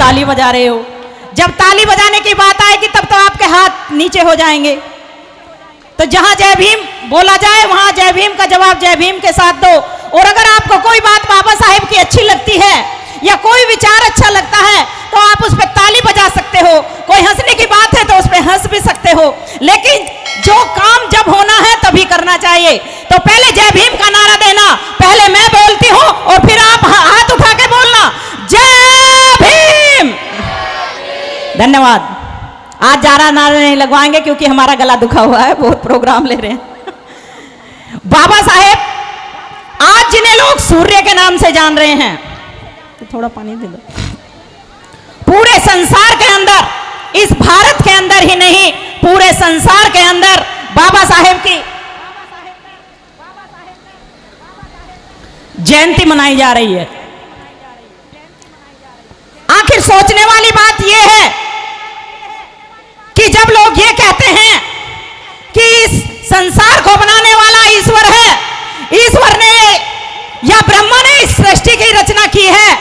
ताली बजा रहे हो। जब ताली बजाने की बात आएगी तब तो आपके हाथ नीचे हो जाएंगे। तो जहां जय भीम बोला जाए वहां जय भीम का जवाब जय भीम के साथ दो। और अगर आपको कोई बात बाबा साहेब की अच्छी लगती है या कोई विचार अच्छा लगता है तो आप उस पर ताली बजा सकते हो। कोई हंसने की बात है तो उस पर हंस भी सकते हो, लेकिन जो काम जब होना है तभी करना चाहिए। तो पहले जय भीम का नारा देना, पहले मैं बोलती हूं और फिर आप हाथ उठा के बोलना जय भीम। धन्यवाद। आज ज्यादा नारे नहीं लगवाएंगे क्योंकि हमारा गला दुखा हुआ है, बहुत प्रोग्राम ले रहे हैं। बाबा साहेब आज जिन्हें लोग सूर्य के नाम से जान रहे हैं, तो थोड़ा पानी दे दो, पूरे संसार के अंदर, इस भारत के अंदर ही नहीं पूरे संसार के अंदर बाबा साहेब की जयंती मनाई जा रही है। आखिर सोचने वाली बात यह है कि जब लोग ये कहते हैं कि इस संसार को बनाने वाला ईश्वर है, ईश्वर ने या ब्रह्मा ने इस सृष्टि की रचना की है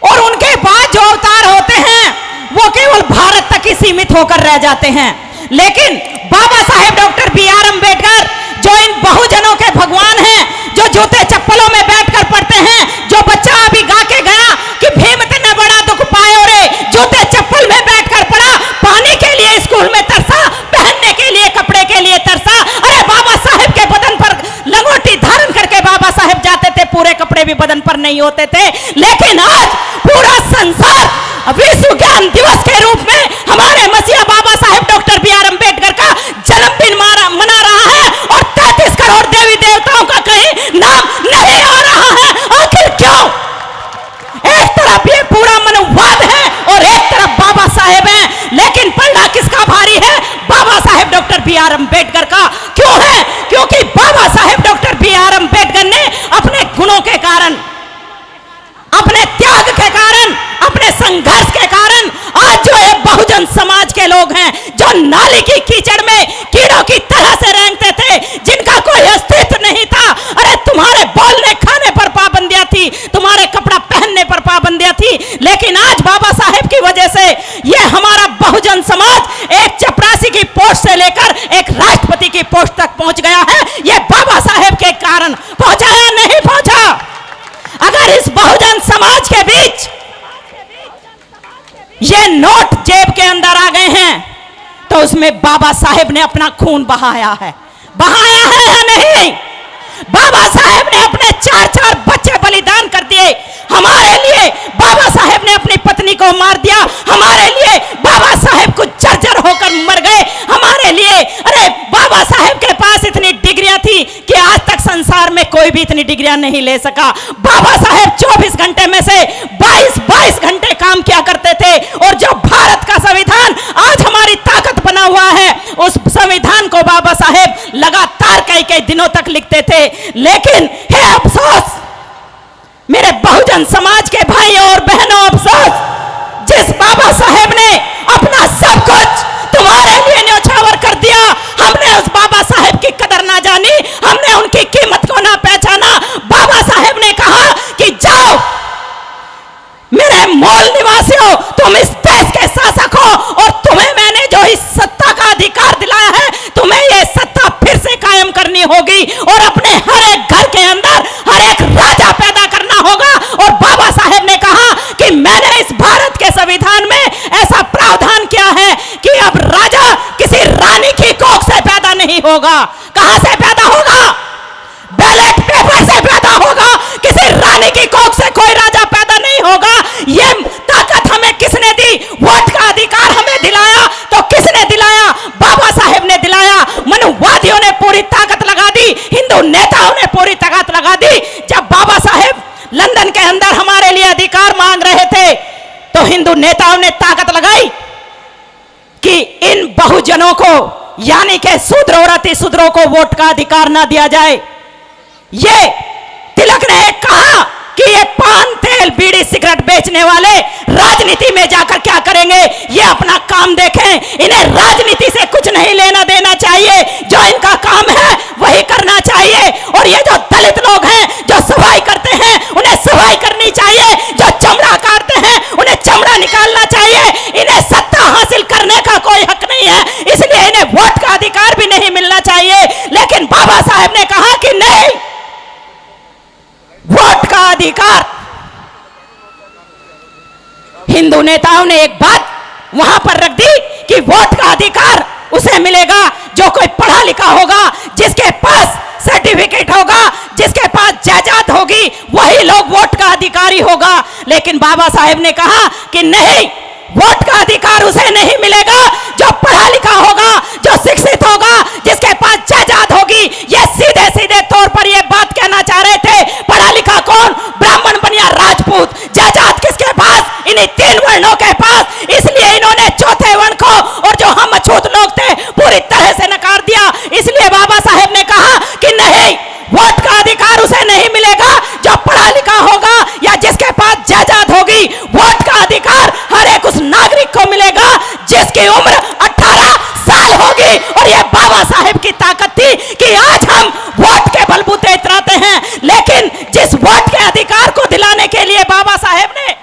और उनके बाद जो अवतार होते हैं वो केवल भारत तक ही सीमित होकर रह जाते हैं। लेकिन बाबा साहेब डॉक्टर बी.आर. अम्बेडकर जो इन बहुजनों के भगवान हैं, जो जूते चप्पलों में बैठकर पढ़ते हैं, जो बच्चा अभी गा के गया कि भीम इतना बड़ा दुख पाए और जूते चप्पल में बैठकर पढ़ा, पानी के लिए स्कूल में तरसा, पहनने के लिए कपड़े के लिए तरसा। अरे बाबा साहेब के बदन पर लंगोटी धारण करके बाबा साहेब जाते थे, पूरे कपड़े भी बदन पर नहीं होते थे। लेकिन आज पूरा संसार विश्व ज्ञान दिवस के रूप में हमारे मसीहा बाबा साहेब डॉक्टर बी.आर. अम्बेडकर का जन्मदिन मना रहा है और 33 करोड़ देवी देवताओं का कहीं नाम नहीं आ रहा है। आखिर क्यों? एक तरफ ये पूरा मनोवाद है और एक तरफ बाबा साहेब हैं, लेकिन पलड़ा किसका भारी है? Baba Saheb doctor B R. अम्बेडकर का। क्यों है? क्योंकि बाबा साहेब डॉक्टर बी.आर. अम्बेडकर ने अपने गुणों के कारण, अपने त्याग के कारण, अपने संघर्ष के कारण आज जो है बहुजन समाज के लोग हैं जो नाली की कीचड़ में कीड़ों की तरह से रेंगते थे, जिनका कोई अस्तित्व नहीं था। अरे तुम्हारे बोलने खाने पर पाबंदियां थी, तुम्हारे कपड़ा पहनने पर पाबंदियां थी, लेकिन आज बाबा साहेब की वजह से ये हमारा बहुजन समाज एक चपरासी की पोस्ट से लेकर एक राष्ट्रपति की पोस्ट तक पहुंच गया है। ये बाबा साहेब के कारण पहुंचा या नहीं पहुंचा? अगर इस बहुजन समाज के बीच ये नोट जेब के अंदर आ गए हैं तो उसमें बाबा साहेब ने अपना खून बहाया है या नहीं? बाबा साहेब ने अपने 4-4 बच्चे बलिदान कर दिए हमारे लिए। बाबा साहेब ने अपनी पत्नी को मार दिया हमारे लिए। बाबा साहेब कुछ जर्जर होकर मर गए हमारे लिए। अरे बाबा साहेब के पास इतनी डिग्रियां थी कि आज तक संसार में कोई भी इतनी डिग्रियां नहीं ले सका। बाबा साहेब 24 घंटे में से 22 घंटे काम किया करते थे और जो भारत का संविधान आज हमारी ताकत बना हुआ है, उस संविधान को बाबा साहेब लगातार कई दिनों तक लिखते थे। लेकिन हे अफसोस मेरे बहुजन समाज के भाई और बहनों, अफसोस जिस बाबा साहेब ने अपना सब कुछ तुम्हारे लिए न्यौछावर कर दिया, हमने उस बाबा साहेब की कदर ना जानी, हमने उनकी कीमत को ना पहचाना। बाबा साहेब ने कहा कि जाओ मेरे मूल निवासियों, तुम इस देश के शासक हो और तुम्हें मैंने जो इस सत्ता का अधिकार दिलाया है, तुम्हें यह सत्ता फिर से कायम करनी होगी और अपने हर एक घर के अंदर हर एक राजा पैदा करना होगा। और बाबा साहेब ने कहा कि मैंने इस भारत के संविधान में ऐसा प्रावधान किया है कि अब राजा किसी रानी की कोख से पैदा नहीं होगा। कहां से पैदा होगा? बैलेट पेपर से पैदा होगा। किसी रानी की कोख से कोई राजा पैदा नहीं होगा। ये ताकत हमें किसने दी? वोट का अधिकार हमें दिलाया तो किसने दिलाया? बाबा साहेब ने दिलाया। मनुवादियों ने पूरी ताकत लगा दी, हिंदू नेताओं ने पूरी ताकत लगा दी। जब बाबा साहेब लंदन के अंदर हमारे लिए अधिकार मांग रहे थे तो हिंदू नेताओं ने ताकत लगाई कि इन बहुजनों को यानी कि शूद्र और अति शूद्रों को वोट का अधिकार ना दिया जाए। ये तिलक ने कहा कि ये पान, तेल, बीड़ी, सिगरेट बेचने वाले राजनीति में जाकर क्या करेंगे, ये अपना काम देखें, इन्हें राजनीति से कुछ नहीं लेना देना चाहिए, जो इनका काम है वही करना चाहिए। और ये जो दलित लोग हैं जो सफाई करते हैं उन्हें सफाई करनी चाहिए, जो चमड़ा काटते हैं उन्हें अधिकार, हिंदू नेताओं ने एक बात वहां पर रख दी कि वोट का अधिकार उसे मिलेगा जो कोई पढ़ा लिखा होगा, जिसके पास सर्टिफिकेट होगा, जिसके पास जायदाद होगी, वही लोग वोट का अधिकारी होगा। लेकिन बाबा साहेब ने कहा कि नहीं, वोट का अधिकार उसे नहीं मिलेगा जो पढ़ा लिखा होगा, जो शिक्षित होगा, जिसके पास जायदाद होगी। ये सीधे सीधे तौर पर ये बात कहना चाह रहे थे, पढ़ा लिखा कौन? ब्राह्मण बनिया राजपूत। जायदाद किसके पास? इन्हीं 3 वर्णों के पास। इसलिए इन्होंने चौथे वर्ण को और जो हम अछूत लोग थे पूरी तरह से नकार दिया। इसलिए बाबा साहेब ने कहा कि नहीं, वोट का अधिकार उसे नहीं मिलेगा जो पढ़ा लिखा होगा या जिसके पास जायदाद होगी। वोट का अधिकार हर एक उस नागरिक को मिलेगा जिसकी उम्र 18 साल होगी। और यह बाबा साहेब की ताकत थी कि आज हम वोट के बलबूते इतराते हैं, लेकिन जिस वोट के अधिकार को दिलाने के लिए बाबा साहेब ने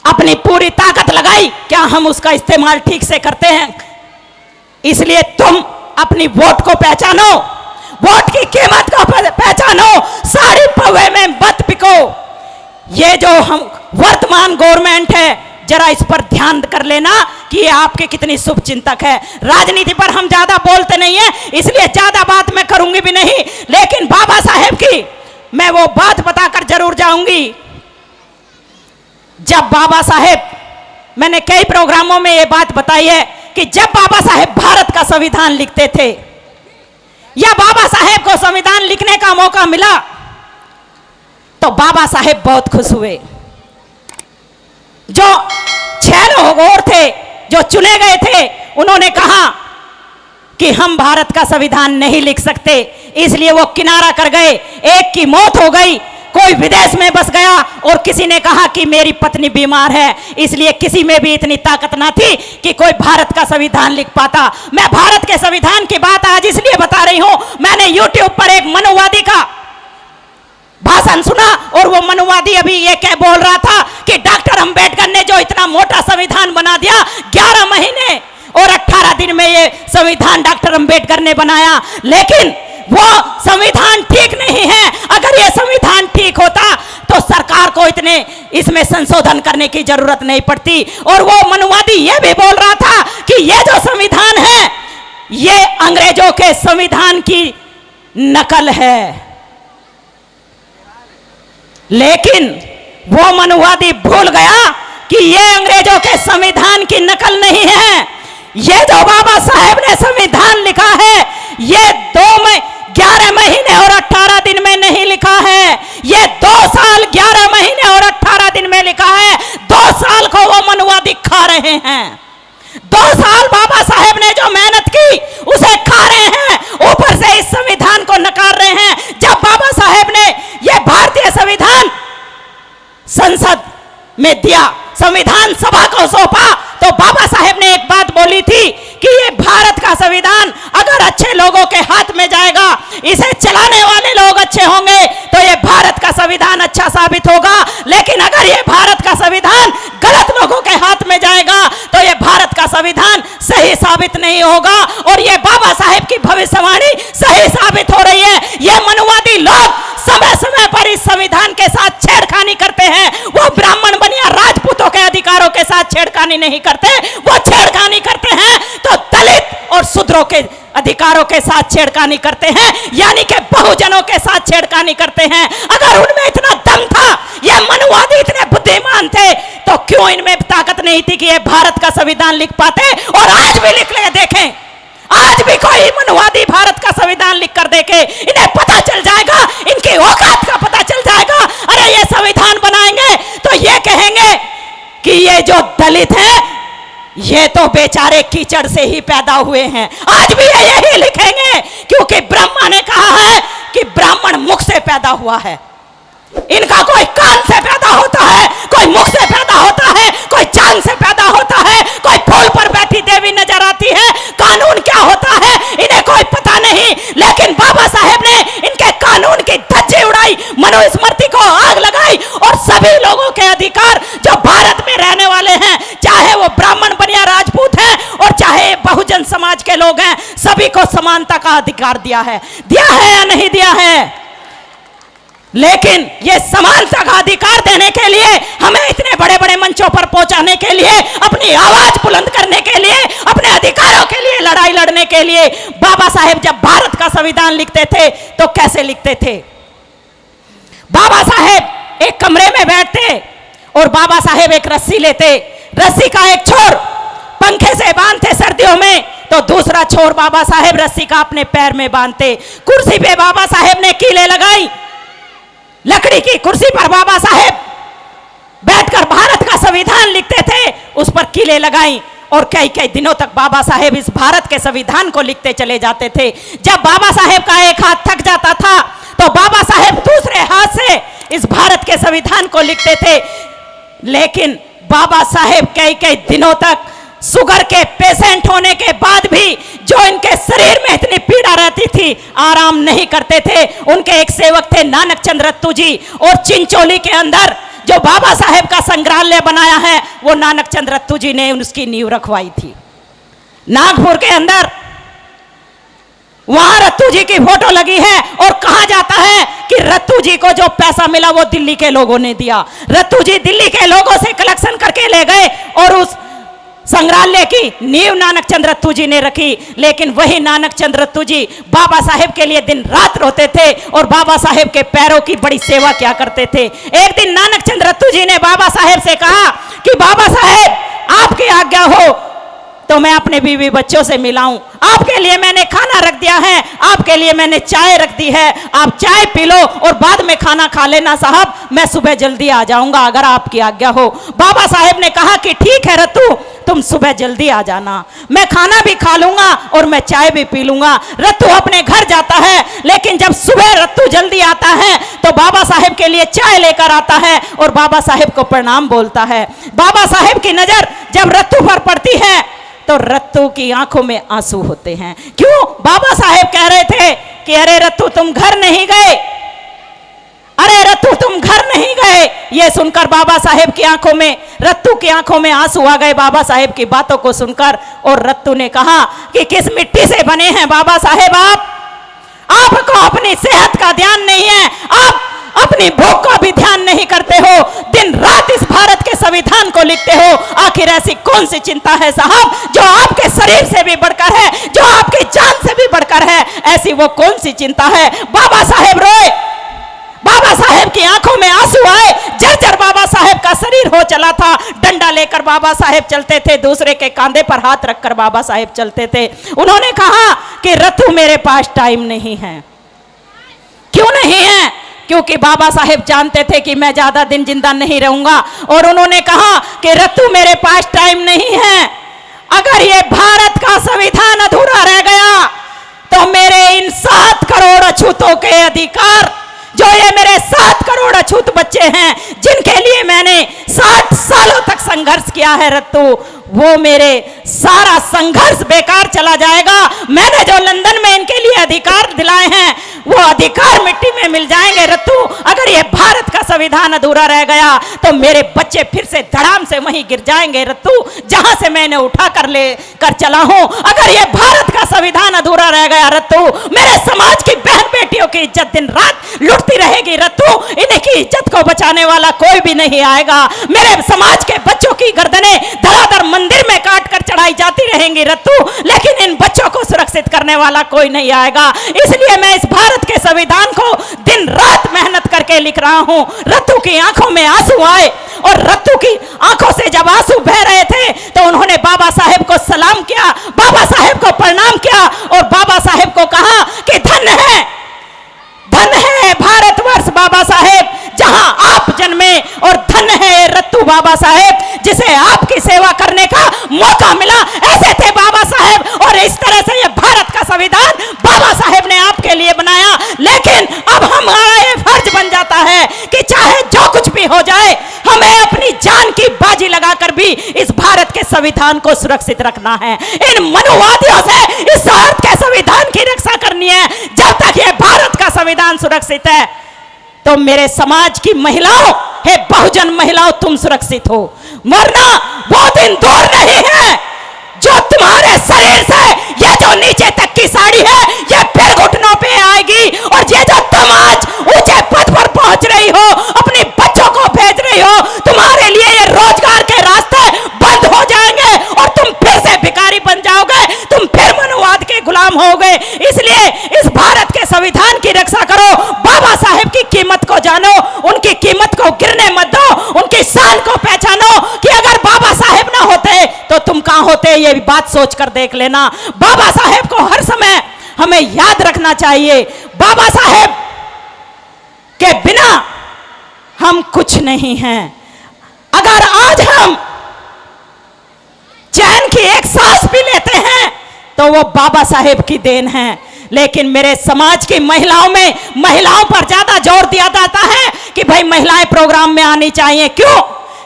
अपनी पूरी ताकत लगाई, क्या हम उसका इस्तेमाल ठीक से करते हैं? इसलिए तुम अपनी वोट को पहचानो, वोट की कीमत को पहचानो, साड़ी पवे में मत बिको। ये जो हम वर्तमान गवर्नमेंट है, जरा इस पर ध्यान कर लेना कि ये आपके कितनी शुभ चिंतक है। राजनीति पर हम ज्यादा बोलते नहीं है, इसलिए ज्यादा बात मैं करूंगी भी नहीं, लेकिन बाबा साहेब की मैं वो बात बताकर जरूर जाऊंगी। जब बाबा साहेब, मैंने कई प्रोग्रामों में ये बात बताई है कि जब बाबा साहेब भारत का संविधान लिखते थे या बाबा साहेब को संविधान लिखने का मौका मिला तो बाबा साहेब बहुत खुश हुए। जो 6 लोग और थे जो चुने गए थे, उन्होंने कहा कि हम भारत का संविधान नहीं लिख सकते, इसलिए वो किनारा कर गए। एक की मौत हो गई, कोई विदेश में बस गया, और किसी ने कहा कि मेरी पत्नी बीमार है, इसलिए किसी में भी इतनी ताकत ना थी कि कोई भारत का संविधान लिख पाता। मैं भारत के संविधान की बात आज इसलिए बता रही हूं, मैंने YouTube पर एक मनुवादी का भाषण सुना और वो मनुवादी अभी ये कह बोल रहा था कि डॉक्टर अंबेडकर ने जो इतना मोटा संविधान बना दिया, 11 महीने और 18 दिन में ये संविधान डॉक्टर अंबेडकर ने बनाया, लेकिन वो संविधान ठीक नहीं है। अगर ये संविधान ठीक होता तो सरकार को इतने इसमें संशोधन करने की जरूरत नहीं पड़ती। और वो मनुवादी ये भी बोल रहा था कि ये जो संविधान है ये अंग्रेजों के संविधान की नकल है, लेकिन वो मनुवादी भूल गया कि ये अंग्रेजों के संविधान की नकल नहीं है। ये जो बाबा साहेब ने संविधान लिखा है, ये 11 महीने और 18 दिन में नहीं लिखा है, ये 2 साल 11 महीने और 18 दिन में लिखा है। 2 साल को वो मनुवादी खा रहे हैं। 2 साल बाबा साहेब ने जो मेहनत की उसे खा रहे हैं, ऊपर से इस संविधान को नकार रहे हैं। जब बाबा साहेब ने यह भारतीय संविधान संसद में दिया, संविधान सभा को सौंपा, तो बाबा साहेब ने एक बात बोली थी कि ये भारत का संविधान अगर अच्छे लोगों के हाथ में जाएगा, इसे चलाने वाले लोग अच्छे होंगे तो ये भारत का संविधान अच्छा साबित होगा। लेकिन अगर ये भारत का संविधान गलत लोगों के हाथ में जाएगा तो ये भारत का संविधान सही साबित नहीं होगा। और ये बाबा साहेब की भविष्यवाणी सही साबित हो रही है। ये मनुवादी लोग समय समय पर इस संविधान के साथ छेड़खानी करते हैं। वो ब्राह्मण बनिया राजपूतों के अधिकारों के साथ छेड़खानी नहीं करते, वो छेड़खानी करते हैं तो दलित और शूद्रों के अधिकारों के साथ छेड़खानी करते हैं, यानी कि बहुजनों के साथ छेड़खानी करते हैं। अगर उनमें इतना दम था, ये मनुवादी इतने बुद्धिमान थे, तो क्यों इनमें ताकत नहीं थी कि ये भारत का संविधान लिख पाते? और आज भी लिख ले देखें, आज भी कोई मनुवादी भारत का संविधान लिख कर देखे, इन्हें पता चल जाएगा, इनकी औकात का पता चल जाएगा। अरे ये संविधान बनाएंगे तो ये कहेंगे कि ये जो दलित है ये तो बेचारे कीचड़ से ही पैदा हुए हैं। आज भी ये यही लिखेंगे, क्योंकि ब्रह्मा ने कहा है कि ब्राह्मण मुख से पैदा हुआ है। इनका कोई कान से पैदा होता है, कोई मुख से पैदा होता है, कोई चांद से पैदा होता है, कोई फूल पर बैठी देवी नजर आती है। कानून क्या होता है इन्हें कोई पता नहीं, लेकिन बाबा साहेब ने इनके कानून की धज्जी उड़ाई, मनुस्मृति को आग लगाई और सभी लोगों के अधिकार जो भारत में रहने वाले हैं, चाहे वो ब्राह्मण बनिया राजपूत हैं और चाहे बहुजन समाज के लोग हैं, सभी को समानता का अधिकार दिया है या नहीं दिया है? लेकिन ये समानता का अधिकार देने के लिए, हमें इतने बड़े बड़े मंचों पर पहुंचाने के लिए, अपनी आवाज बुलंद करने के लिए, अपने अधिकारों के लिए लड़ाई लड़ने के लिए, बाबा साहेब जब भारत का संविधान लिखते थे तो कैसे लिखते थे? बाबा साहेब एक कमरे में बैठते और बाबा साहेब एक रस्सी लेते, रस्सी का एक छोर पंखे से बांधते सर्दियों में, तो दूसरा छोर बाबा साहेब रस्सी का अपने पैर में बांधते। कुर्सी पे बाबा साहेब ने कीलें लगाई, लकड़ी की कुर्सी पर बाबा साहेब बैठकर भारत का संविधान लिखते थे, उस पर कीलें लगाई और कई कई दिनों तक बाबा साहेब इस भारत के संविधान को लिखते चले जाते थे। जब बाबा साहेब का एक हाथ थक जाता था तो बाबा साहेब दूसरे हाथ से इस भारत के संविधान को लिखते थे। लेकिन बाबा साहेब कई कई दिनों तक शुगर के पेशेंट होने के बाद भी, जो इनके शरीर में इतनी पीड़ा रहती थी, आराम नहीं करते थे। उनके एक सेवक थे नानक चंद रत्तू जी, और चिंचोली के अंदर जो बाबा साहेब का संग्रहालय बनाया है वो नानक चंद रत्तू जी ने उसकी नींव रखवाई थी। नागपुर के अंदर वहां रत्तू जी की फोटो लगी है और कहा जाता है कि रत्तू जी को जो पैसा मिला वो दिल्ली के लोगों ने दिया। रत्तू जी दिल्ली के लोगों से कलेक्शन करके ले गए और उस संग्रहालय की नींव नानक चंद रत्तू जी ने रखी। लेकिन वही नानक चंद रत्तू जी बाबा साहेब के लिए दिन रात रोते थे और बाबा साहेब के पैरों की बड़ी सेवा क्या करते थे। एक दिन नानक चंद रत्तू जी ने बाबा साहेब से कहा कि बाबा साहेब आपकी आज्ञा हो तो मैं अपने बीवी बच्चों से मिलाऊं, आपके लिए मैंने खाना रख दिया है, आपके लिए मैंने चाय रख दी है, आप चाय पी लो और बाद में खाना खा लेना साहब, मैं सुबह जल्दी आ जाऊंगा अगर आपकी आज्ञा हो। बाबा साहेब ने कहा कि ठीक है रत्तू, तुम सुबह जल्दी आ जाना, मैं खाना भी खा लूंगा और मैं चाय भी पी लूंगा। रत्तू अपने घर जाता है, लेकिन जब सुबह रत्तू जल्दी आता है तो बाबा साहेब के लिए चाय लेकर आता है और बाबा साहेब को प्रणाम बोलता है। बाबा साहेब की नजर जब रत्तू पर पड़ती है तो रत्तू की आंखों में आंसू होते हैं। क्यों? बाबा साहेब कह रहे थे कि अरे रत्तू तुम घर नहीं गए, अरे रत्तू तुम घर नहीं गए। ये सुनकर बाबा साहेब की आंखों में, रत्तू की आंखों में आंसू आ गए बाबा साहेब की बातों को सुनकर। और रत्तू ने कहा कि किस मिट्टी से बने हैं बाबा साहेब आपको अपनी सेहत का ध्यान नहीं है, आप अपनी भूख का भी ध्यान नहीं करते हो, दिन रात इस भारत के संविधान को लिखते हो। आखिर ऐसी कौन सी चिंता है साहब जो आपके शरीर से भी बढ़कर है, जो आपकी जान से भी बढ़कर है? ऐसी वो कौन सी चिंता है? बाबा साहेब रोए, बाबा साहेब की आंखों में आंसू आए, जर्जर बाबा साहेब का शरीर हो चला था। डंडा लेकर बाबा साहेब चलते थे, दूसरे के कांधे पर हाथ रखकर बाबा साहेब चलते थे। उन्होंने कहा कि रत्तू मेरे पास टाइम नहीं है। क्यों नहीं है? क्योंकि बाबा साहेब जानते थे कि मैं ज्यादा दिन जिंदा नहीं रहूंगा। और उन्होंने कहा कि रत्तू मेरे पास टाइम नहीं है, अगर ये भारत का संविधान अधूरा रह गया तो मेरे इन 7 करोड़ अछूतों के अधिकार, जो ये मेरे 7 करोड़ अछूत बच्चे हैं जिनके लिए मैंने 60 सालों तक संघर्ष किया है रत्तू, वो मेरे सारा संघर्ष बेकार चला जाएगा। मैंने जो लंदन में इनके लिए अधिकार दिलाए हैं वो अधिकार मिट्टी में मिल जाएंगे रत्तू। अगर ये भारत का संविधान अधूरा रह गया तो मेरे बच्चे फिर से धड़ाम से वहीं गिर जाएंगे रत्तू, जहां से मैंने उठा कर ले कर चला हूं। अगर ये भारत का संविधान अधूरा रह गया रत्तू, मेरे समाज की बहन बेटियों की इज्जत दिन रात लुटती रहेगी रत्तू, इनकी इज्जत को बचाने वाला कोई भी नहीं आएगा। मेरे समाज के बच्चों की गर्दनें धड़ाधड़ मंदिर में काट कर चढ़ाई जाती रहेंगी रत्तू, लेकिन इन बच्चों को सुरक्षित करने वाला कोई नहीं आएगा। इसलिए मैं इस भारत के संविधान को दिन रात मेहनत करके लिख रहा हूं। रत्तू की आंखों में आंसू आए और रत्तू की आंखों से जब आंसू बह रहे थे तो उन्होंने बाबा साहेब को सलाम किया, बाबा साहेब को प्रणाम किया और बाबा साहेब को कहा कि धन्य है भारतवर्ष बाबा साहेब जहां आप जन्मे, और धन्य है रत्तू बाबा साहेब जिसे आपकी सेवा करने का मौका मिला। ऐसे थे बाबा साहेब, और इस तरह से ये भारत का संविधान बाबा साहेब ने आपके लिए बनाया। लेकिन अब हमारा ये फर्ज बन जाता है कि चाहे जो कुछ भी हो जाए, हमें अपनी जान की बाजी लगाकर भी इस भारत के संविधान को सुरक्षित रखना है। इन मनुवादियों से इस भारत के संविधान की रक्षा करनी है। जब तक ये भारत का संविधान सुरक्षित है तो मेरे समाज की महिलाओं, हे बहुजन महिलाओं, तुम सुरक्षित हो। वरना वो दिन दूर नहीं है जो तुम्हारे शरीर से ये जो नीचे तक की साड़ी है ये फिर फिर घुटनों पे आएगी। और ये जो तुम आज ऊंचे पद पर पहुंच रही हो, अपने बच्चों को भेज रही हो, तुम्हारे लिए ये रोजगार के रास्ते बंद हो जाएंगे और तुम फिर से भिखारी बन जाओगे, तुम फिर मनुवाद के गुलाम होगे। इसलिए इस भारत के संविधान की रक्षा करो, बाबा साहेब की कीमत को जानो, उनकी कीमत को गिरने मत दो, उनकी शान को पहचानो कि अगर बाबा साहेब ना होते तो तुम कहां होते, ये भी बात सोच कर देख लेना। बाबा साहेब को हर समय हमें याद रखना चाहिए। बाबा साहेब के बिना हम कुछ नहीं हैं। अगर आज हम चैन की एक सांस भी लेते हैं तो वो बाबा साहेब की देन है। लेकिन मेरे समाज की महिलाओं में, महिलाओं पर ज्यादा जोर दिया जाता है कि भाई महिलाएं प्रोग्राम में आनी चाहिए। क्यों?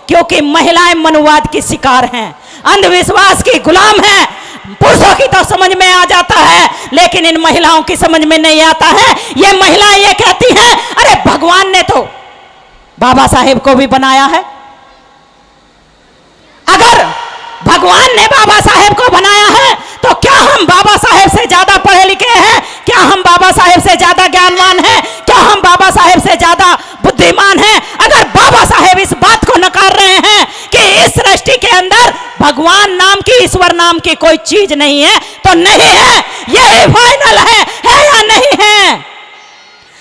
क्योंकि महिलाएं मनुवाद की शिकार हैं, अंधविश्वास की गुलाम हैं। पुरुषों की तो समझ में आ जाता है, लेकिन इन महिलाओं की समझ में नहीं आता है। ये महिलाएं ये कहती हैं, अरे भगवान ने तो बाबा साहेब को भी बनाया है। अगर भगवान ने बाबा साहेब को बनाया है तो क्या हम बाबा साहेब से ज्यादा पढ़े लिखे हैं? क्या हम बाबा साहेब से ज्यादा ज्ञानवान हैं? क्या हम बाबा साहेब से ज्यादा बुद्धिमान हैं? अगर बाबा साहेब इस बात को नकार रहे हैं कि इस सृष्टि के अंदर भगवान नाम की, ईश्वर नाम की कोई चीज नहीं है, तो नहीं है, यही फाइनल है या नहीं है?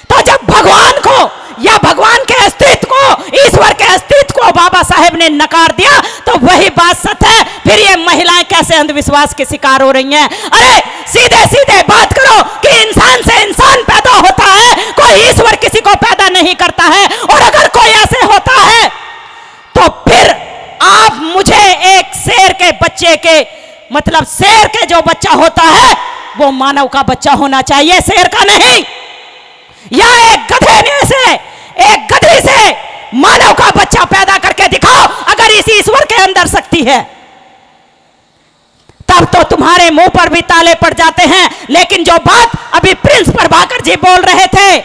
तो जब भगवान को या भगवान के अस्तित्व को, ईश्वर के अस्तित्व को बाबा साहेब ने नकार दिया तो वही बात सच है। फिर ये महिलाएं कैसे अंधविश्वास के शिकार हो रही हैं? अरे सीधे सीधे बात करो कि इंसान से इंसान पैदा होता है, कोई ईश्वर किसी को पैदा नहीं करता है। और अगर कोई ऐसे होता है तो फिर आप मुझे एक शेर के बच्चे के, मतलब शेर के जो बच्चा होता है वो मानव का बच्चा होना चाहिए, शेर का नहीं। या एक गधे में से, एक गधी से मानव का बच्चा पैदा करके दिखाओ, अगर इस ईश्वर के अंदर शक्ति है, तब तो तुम्हारे मुंह पर भी ताले पड़ जाते हैं। लेकिन जो बात अभी प्रिंस प्रभाकर जी बोल रहे थे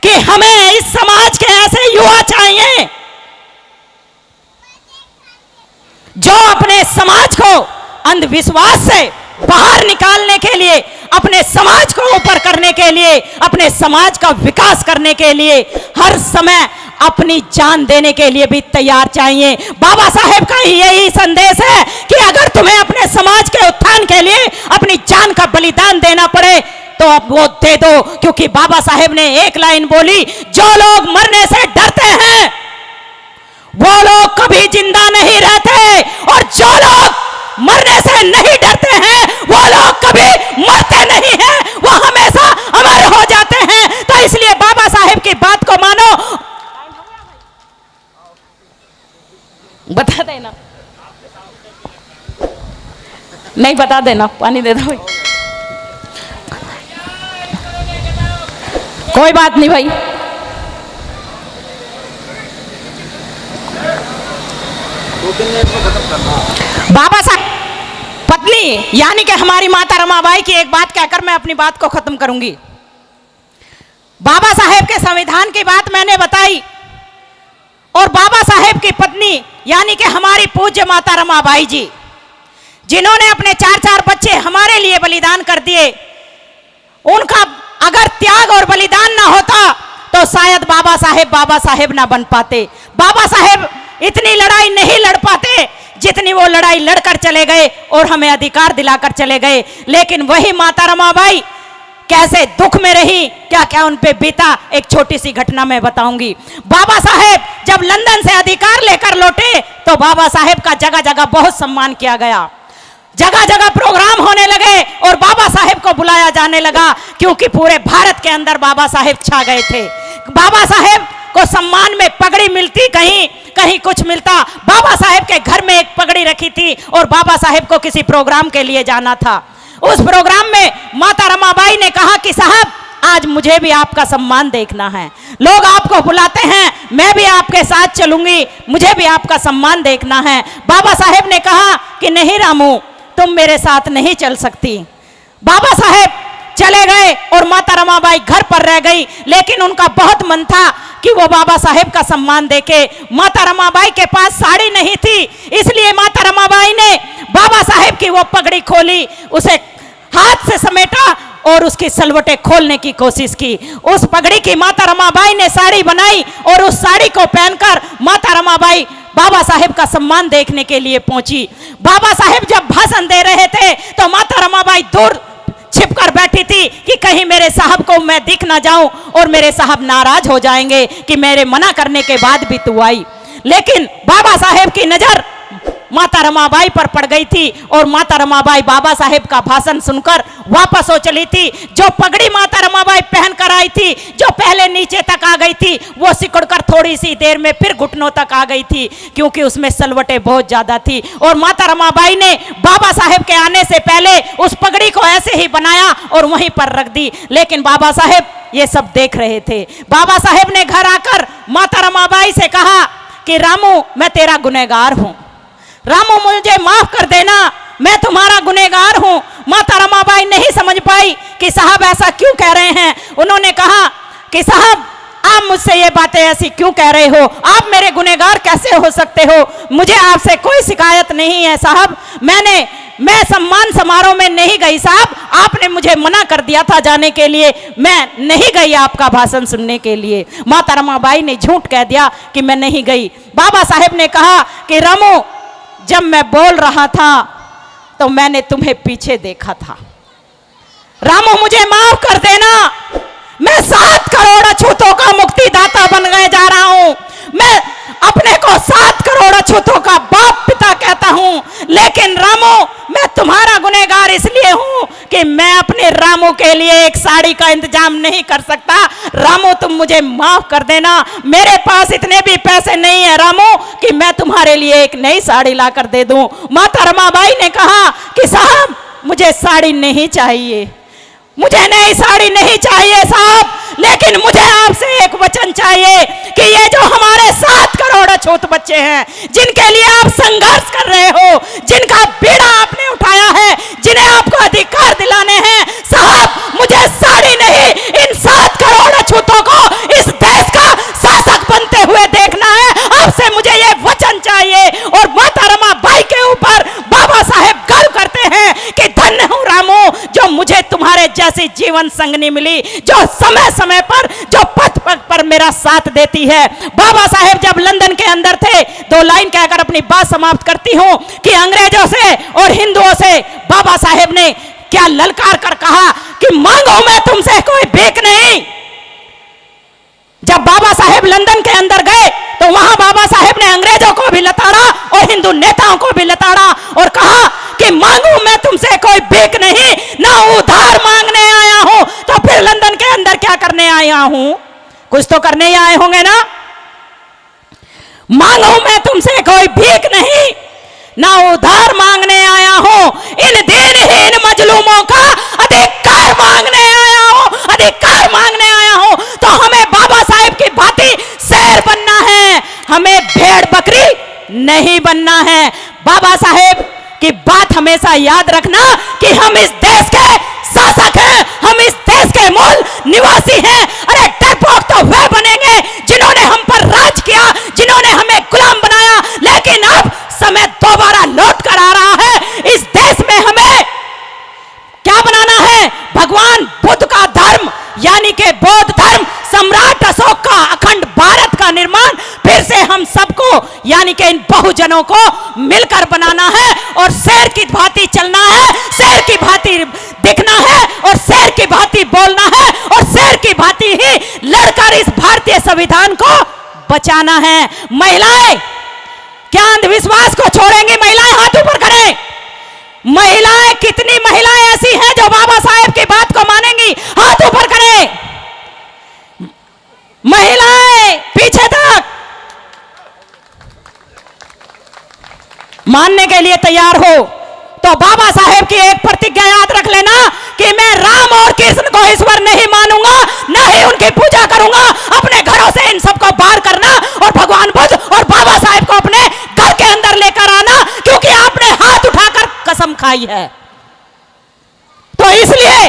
कि हमें इस समाज के ऐसे युवा चाहिए जो अपने समाज को अंधविश्वास से बाहर निकालने के लिए, अपने समाज को ऊपर करने के लिए, अपने समाज का विकास करने के लिए हर समय अपनी जान देने के लिए भी तैयार चाहिए। बाबा साहेब का यही संदेश है कि अगर तुम्हें अपने समाज के उत्थान के लिए अपनी जान का बलिदान देना पड़े तो अब वो दे दो। क्योंकि बाबा साहेब ने एक लाइन बोली, जो लोग मरने से डरते हैं वो लोग कभी जिंदा नहीं रहते, और जो लोग मरने से नहीं डरते हैं वो लोग कभी मरते नहीं हैं, वो हमेशा अमर हो जाते हैं। तो इसलिए बाबा साहेब की बात को मानो। बता देना, नहीं बता देना, पानी दे दो। कोई बात नहीं भाई। बाबा साहब पत्नी यानी कि हमारी माता रमाबाई की एक बात कहकर मैं अपनी बात को खत्म करूंगी। बाबा साहेब के संविधान की बात मैंने बताई, और बाबा साहेब की पत्नी यानी कि हमारी पूज्य माता रमाबाई जी, जिन्होंने अपने 4-4 बच्चे हमारे लिए बलिदान कर दिए, उनका अगर त्याग और बलिदान ना होता तो शायद बाबा साहेब ना बन पाते। बाबा साहेब इतनी लड़ाई नहीं लड़ पाते जितनी वो लड़ाई लड़कर चले गए और हमें अधिकार दिलाकर चले गए। लेकिन वही माता रमाबाई कैसे दुख में रही, क्या क्या उन पे बीता, एक छोटी सी घटना मैं बताऊंगी। बाबा साहेब जब लंदन से अधिकार लेकर लौटे तो बाबा साहेब का जगह जगह बहुत सम्मान किया गया, जगह जगह प्रोग्राम होने लगे और बाबा साहेब को बुलाया जाने लगा, क्योंकि पूरे भारत के अंदर बाबा साहेब छा गए थे। बाबा साहेब को सम्मान में पगड़ी मिलती, कहीं कहीं कुछ मिलता। बाबा साहेब के घर में एक पगड़ी रखी थी और बाबा साहेब को किसी प्रोग्राम के लिए जाना था। उस प्रोग्राम में माता रमाबाई ने कहा कि साहब आज मुझे भी आपका सम्मान देखना है, लोग आपको बुलाते हैं, मैं भी आपके साथ चलूंगी, मुझे भी आपका सम्मान देखना है। बाबा साहेब ने कहा कि नहीं रामू, तुम मेरे साथ नहीं चल सकती। बाबा साहेब चले गए और माता रमाबाई घर पर रह गई। लेकिन उनका बहुत मन था कि वो बाबा साहेब का सम्मान देके। माता रमाबाई के पास साड़ी नहीं थी, इसलिए माता रमाबाई ने बाबा साहेब की वो पगड़ी खोली, उसे हाथ से समेटा और उसकी सलवटें खोलने की कोशिश की। उस पगड़ी की माता रमाबाई ने साड़ी बनाई और उस साड़ी को पहनकर माता रमाबाई बाबा साहेब का सम्मान देखने के लिए पहुंची। बाबा साहेब जब भाषण दे रहे थे तो माता रमाबाई दूर छिपकर बैठी थी कि कहीं मेरे साहब को मैं दिख ना जाऊं और मेरे साहब नाराज हो जाएंगे कि मेरे मना करने के बाद भी तू आई। लेकिन बाबा साहेब की नजर माता रमाबाई पर पड़ गई थी और माता रमाबाई बाबा साहेब का भाषण सुनकर वापस हो चली थी। जो पगड़ी माता रमाबाई पहन कर आई थी, जो पहले नीचे तक आ गई थी, वो सिकुड़कर थोड़ी सी देर में फिर घुटनों तक आ गई थी, क्योंकि उसमें सलवटें बहुत ज्यादा थी। और माता रमाबाई ने बाबा साहेब के आने से पहले उस पगड़ी को ऐसे ही बनाया और वहीं पर रख दी। लेकिन बाबा साहेब ये सब देख रहे थे। बाबा साहेब ने घर आकर माता रमाबाई से कहा कि रामू, मैं तेरा गुनहगार हूं, रामू मुझे माफ कर देना, मैं तुम्हारा गुनहगार हूं। माता रमाबाई नहीं समझ पाई कि साहब ऐसा क्यों कह रहे हैं। उन्होंने कहा कि साहब, आप मुझसे ये बातें ऐसी क्यों कह रहे हो, आप मेरे गुनहगार कैसे हो सकते हो, मुझे आपसे कोई शिकायत नहीं है साहब, मैं सम्मान समारोह में नहीं गई साहब, आपने मुझे मना कर दिया था जाने के लिए, मैं नहीं गई आपका भाषण सुनने के लिए। माता रमाबाई ने झूठ कह दिया कि मैं नहीं गई। बाबा साहेब ने कहा कि रामू, जब मैं बोल रहा था तो मैंने तुम्हें पीछे देखा था, रामू मुझे माफ कर देना, मैं 7 करोड़ अछूतों का मुक्तिदाता बन गए जा रहा हूं, मैं अपने को 7 करोड़ अछूतों का बाप पिता कहता हूं, लेकिन रामू मैं तुम्हारा गुनहगार इसलिए हूं कि मैं अपने रामू के लिए एक साड़ी का इंतजाम नहीं कर सकता। रामू तुम मुझे माफ कर देना, मेरे पास इतने भी पैसे नहीं है रामू कि मैं तुम्हारे लिए एक नई साड़ी ला कर दे दूं। माता रमाबाई ने कहा कि साहब मुझे साड़ी नहीं चाहिए, मुझे नई साड़ी नहीं चाहिए साहब, लेकिन मुझे आपसे एक वचन चाहिए कि ये जो हमारे 7 करोड़ अछूत बच्चे हैं, जिनके लिए आप संघर्ष कर रहे हो, जिनका बीड़ा आपने उठाया है, जिन्हें आपको अधिकार दिलाने हैं, साहब मुझे साड़ी नहीं, इन 7 करोड़ अछूतों को इस देश का शासक बनते हुए देखना है। आपसे मुझे ये वचन चाहिए। और माता रमाबाई के ऊपर बाबा साहेब गर्व करते हैं कि धन्य हूं रामू, जो मुझे तुम्हारे जैसी जीवन संगनी मिली, जो समय समय पर, जो पथ पथ पर मेरा साथ देती है। बाबा साहेब जब लंदन के अंदर थे, 2 लाइन कहकर अपनी बात समाप्त करती हूं कि अंग्रेजों से और हिंदुओं से बाबा साहेब ने क्या ललकार कर कहा कि मांगो मैं तुमसे कोई भीख नहीं। जब बाबा साहेब लंदन के अंदर गए तो वहां बाबा साहेब ने अंग्रेजों को भी लताड़ा और हिंदू नेताओं को भी लताड़ा और कहा कि मांगू मैं तुमसे कोई भीख नहीं, ना उधार मांगने आया हूं, तो फिर लंदन के अंदर क्या करने आया हूं, कुछ तो करने ही आए होंगे ना। मांगू मैं तुमसे कोई भीख नहीं, ना उधार मांगने आया हूं, इन दीनहीन मजलूमों का अधिकार मांगने आया हूं, अधिकार मांगने आया हूं। तो हमें बाबा साहेब की भांति शेर बनना है, हमें भेड़ बकरी नहीं बनना है। बाबा साहेब की बात हमेशा याद रखना कि हम इस देश के शासक हैं, हम इस देश के मूल निवासी हैं। अरे डरपोक तो वे बनेंगे जिन्होंने हम पर राज किया, जिन्होंने हमें गुलाम बनाया, लेकिन अब समय दोबारा लौट कर आ रहा है। इस देश में हमें क्या बनाना है, भगवान बुद्ध का धर्म यानी कि बौद्ध धर्म, सम्राट अशोक का अखंड भारत का निर्माण फिर से हम सबको यानी कि इन बहुजनों को मिलकर बनाना है और शेर की भांति चलना है, शेर की भांति दिखना है और शेर की भांति बोलना है और शेर की भांति ही लड़कर इस भारतीय संविधान को बचाना है। महिलाएं क्या अंधविश्वास को छोड़ेंगी? महिलाएं हाथ ऊपर करें। महिलाएं, कितनी महिलाएं ऐसी हैं जो बाबा साहेब की बात को मानेंगी? हाथ ऊपर करें। महिलाएं पीछे तक मानने के लिए तैयार हो तो बाबा साहेब की एक प्रतिज्ञा याद रख लेना कि मैं राम और कृष्ण को ईश्वर नहीं मानूंगा, न ही उनकी पूजा करूंगा। अपने घरों से इन सबको बाहर करना और भगवान बुद्ध और बाबा साहेब को अपने घर के अंदर लेकर आना, क्योंकि आपने हाथ उठाकर कसम खाई है। तो इसलिए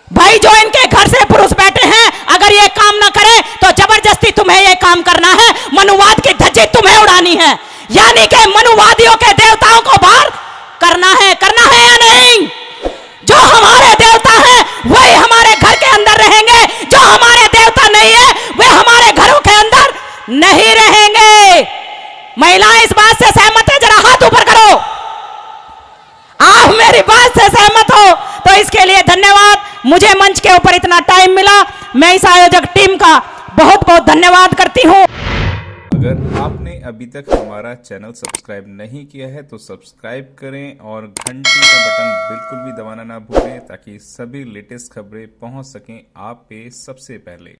भाई जो इनके घर से पुरुष बैठे हैं, अगर ये काम ना करें तो जबरदस्ती तुम्हें ये काम करना है, मनुवाद की धज्जी तुम्हें उड़ानी है, यानी कि मनुवादियों के देवताओं को बाहर करना है या नहीं? मेरी बात से सहमत हो तो इसके लिए धन्यवाद। मुझे मंच के ऊपर इतना टाइम मिला, मैं इस आयोजक टीम का बहुत बहुत धन्यवाद करती हूँ। अगर आपने अभी तक हमारा चैनल सब्सक्राइब नहीं किया है तो सब्सक्राइब करें और घंटी का बटन बिल्कुल भी दबाना ना भूलें ताकि सभी लेटेस्ट खबरें पहुंच सकें आप पे सबसे पहले।